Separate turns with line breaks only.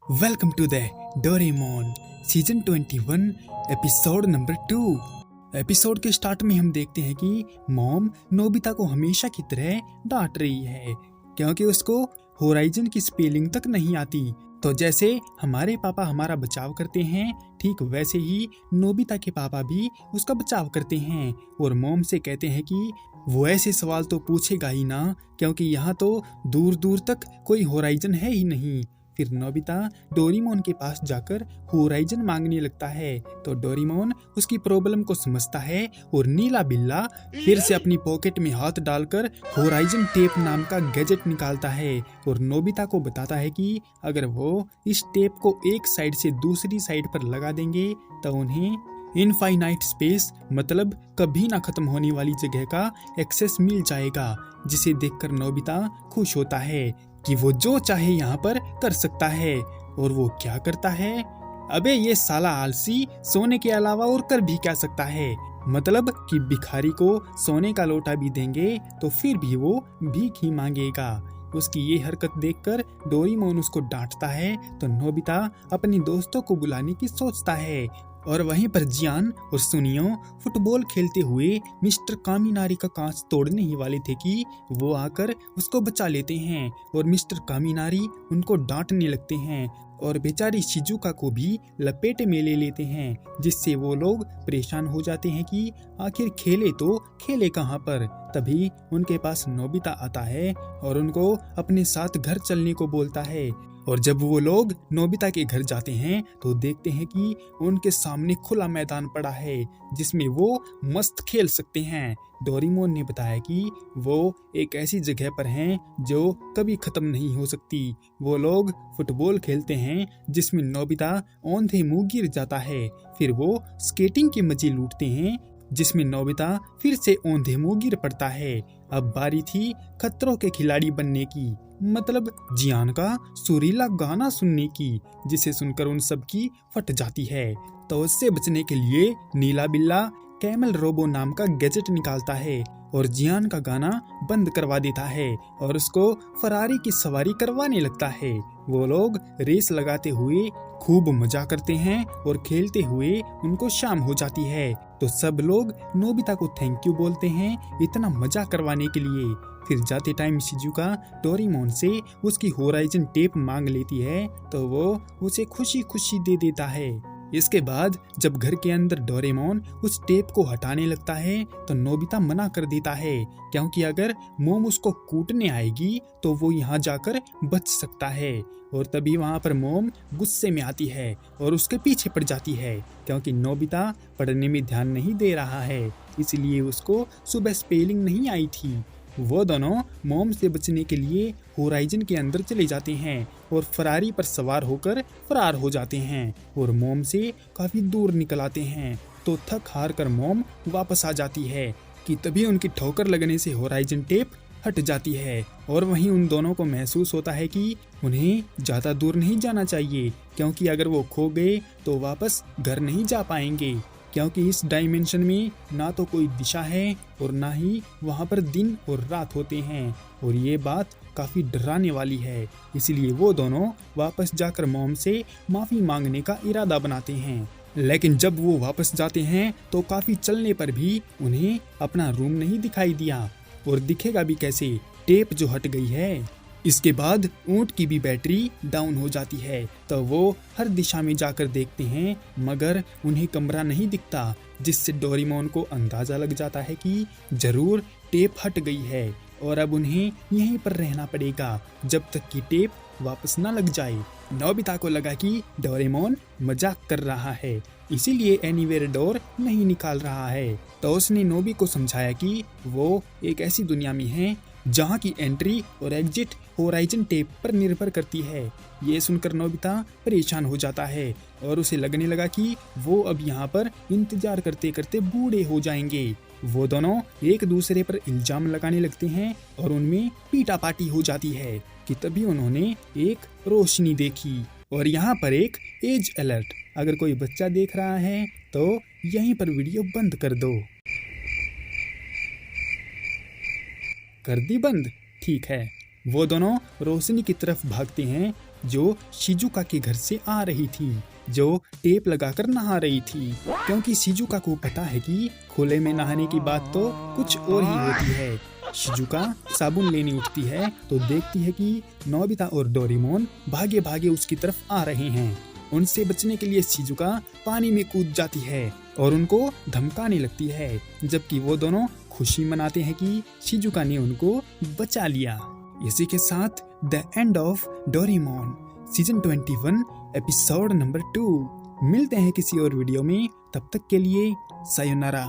Welcome to the Doraemon season 21 episode number 2। Episode के start में हम देखते हैं कि मॉम नोबिता को हमेशा की तरह डांट रही है क्योंकि उसको होराइजन की स्पेलिंग तक नहीं आती। तो जैसे हमारे पापा हमारा बचाव करते हैं, ठीक वैसे ही नोबिता के पापा भी उसका बचाव करते हैं और मॉम से कहते हैं कि वो ऐसे सवाल तो पूछेगा ही ना, क्योंकि यहाँ तो दूर दूर तक कोई होराइजन है ही नहीं। फिर नोबिता डोरेमोन के पास जाकर होराइजन मांगने लगता है तो डोरेमोन उसकी प्रॉब्लम को समझता है और नीला बिल्ला फिर से अपनी पॉकेट में हाथ डालकर होराइजन टेप नाम का गैजेट निकालता है और नोबिता को बताता है कि अगर वो इस टेप को एक साइड से दूसरी साइड पर लगा देंगे तो उन्हें इनफाइनाइट स्पेस मतलब कभी ना खत्म होने वाली जगह का एक्सेस मिल जाएगा, जिसे देखकर नोबिता खुश होता है कि वो जो चाहे यहाँ पर कर सकता है। और वो क्या करता है? अबे ये साला आलसी सोने के अलावा और कर भी क्या सकता है? मतलब कि भिखारी को सोने का लोटा भी देंगे तो फिर भी वो भीख ही मांगेगा। उसकी ये हरकत देखकर डोरेमोन उसको डांटता है तो नोबिता अपने दोस्तों को बुलाने की सोचता है। और वहीं पर जियान और सुनियो फुटबॉल खेलते हुए मिस्टर कामिनारी का कांच तोड़ने ही वाले थे कि वो आकर उसको बचा लेते हैं और मिस्टर कामिनारी उनको डांटने लगते हैं और बेचारी शिजुका को भी लपेटे में ले लेते हैं, जिससे वो लोग परेशान हो जाते हैं कि आखिर खेले तो खेले कहाँ पर। तभी उनके पास नोबिता आता है और उनको अपने साथ घर चलने को बोलता है। और जब वो लोग नोबिता के घर जाते हैं तो देखते हैं कि उनके सामने खुला मैदान पड़ा है जिसमें वो मस्त खेल सकते हैं। डोरेमोन ने बताया कि वो एक ऐसी जगह पर हैं जो कभी खत्म नहीं हो सकती। वो लोग फुटबॉल खेलते हैं जिसमें नोबिता औंधे मुंह गिर जाता है। फिर वो स्केटिंग के मजे लूटते हैं जिसमें नोबिता फिर से औंधे मुंह गिर पड़ता है। अब बारी थी खतरों के खिलाड़ी बनने की, मतलब जियान का सुरीला गाना सुनने की, जिसे सुनकर उन सब की फट जाती है। तो उससे बचने के लिए नीला बिल्ला कैमल रोबो नाम का गैजेट निकालता है और जियान का गाना बंद करवा देता है और उसको फरारी की सवारी करवाने लगता है। वो लोग रेस लगाते हुए खूब मजा करते हैं और खेलते हुए उनको शाम हो जाती है। तो सब लोग नोबिता को थैंक यू बोलते हैं इतना मजा करवाने के लिए। फिर जाते टाइम शिजुका डोरेमोन से उसकी होराइजन टेप मांग लेती है तो वो उसे खुशी खुशी दे देता है। इसके बाद जब घर के अंदर डोरेमोन उस टेप को हटाने लगता है तो नोबिता मना कर देता है, क्योंकि अगर मोम उसको कूटने आएगी तो वो यहाँ जाकर बच सकता है। और तभी वहाँ पर मोम गुस्से में आती है और उसके पीछे पड़ जाती है, क्योंकि नोबिता पढ़ने में ध्यान नहीं दे रहा है, इसलिए उसको सुबह स्पेलिंग नहीं आई थी। वो दोनों मोम से बचने के लिए होराइजन के अंदर चले जाते हैं और फरारी पर सवार होकर फरार हो जाते हैं और मोम से काफी दूर निकल आते हैं। तो थक हार कर मोम वापस आ जाती है कि तभी उनकी ठोकर लगने से होराइजन टेप हट जाती है और वहीं उन दोनों को महसूस होता है कि उन्हें ज्यादा दूर नहीं जाना चाहिए, क्योंकि अगर वो खो गए तो वापस घर नहीं जा पाएंगे, क्योंकि इस डायमेंशन में ना तो कोई दिशा है और ना ही वहाँ पर दिन और रात होते हैं। और ये बात काफी डराने वाली है, इसलिए वो दोनों वापस जाकर मॉम से माफी मांगने का इरादा बनाते हैं। लेकिन जब वो वापस जाते हैं तो काफी चलने पर भी उन्हें अपना रूम नहीं दिखाई दिया, और दिखेगा भी कैसे, टेप जो हट गई है। इसके बाद ऊंट की भी बैटरी डाउन हो जाती है तो वो हर दिशा में जाकर देखते हैं मगर उन्हें कमरा नहीं दिखता, जिससे डोरेमोन को अंदाजा लग जाता है कि जरूर टेप हट गई है और अब उन्हें यहीं पर रहना पड़ेगा जब तक कि टेप वापस न लग जाए। नोबिता को लगा कि डोरेमोन मजाक कर रहा है, इसीलिए एनीवेयर डोर नहीं निकाल रहा है। तो उसने नोबी को समझाया कि वो एक ऐसी दुनिया में है जहाँ की एंट्री और एग्जिट होराइजन टेप पर निर्भर करती है। ये सुनकर नोबिता परेशान हो जाता है और उसे लगने लगा कि वो अब यहाँ पर इंतजार करते करते बूढ़े हो जाएंगे। वो दोनों एक दूसरे पर इल्जाम लगाने लगते हैं और उनमें पीटापाटी हो जाती है कि तभी उन्होंने एक रोशनी देखी। और यहाँ पर एक एज अलर्ट, अगर कोई बच्चा देख रहा है तो यहीं पर वीडियो बंद कर दो। कर दी बंद? ठीक है। वो दोनों रोशनी की तरफ भागते हैं जो शिजुका के घर से आ रही थी, जो टेप लगाकर नहा रही थी, क्योंकि शिजुका को पता है कि खुले में नहाने की बात तो कुछ और ही होती है। शिजुका साबुन लेने उठती है तो देखती है कि नोबिता और डोरेमोन भागे भागे उसकी तरफ आ रहे हैं। उनसे बचने के लिए शिजुका पानी में कूद जाती है और उनको धमकाने लगती है, जबकि वो दोनों खुशी मनाते हैं कि शिजुका ने उनको बचा लिया। इसी के साथ the end of Doraemon season 21 episode number 2। मिलते हैं किसी और वीडियो में, तब तक के लिए सायोनारा।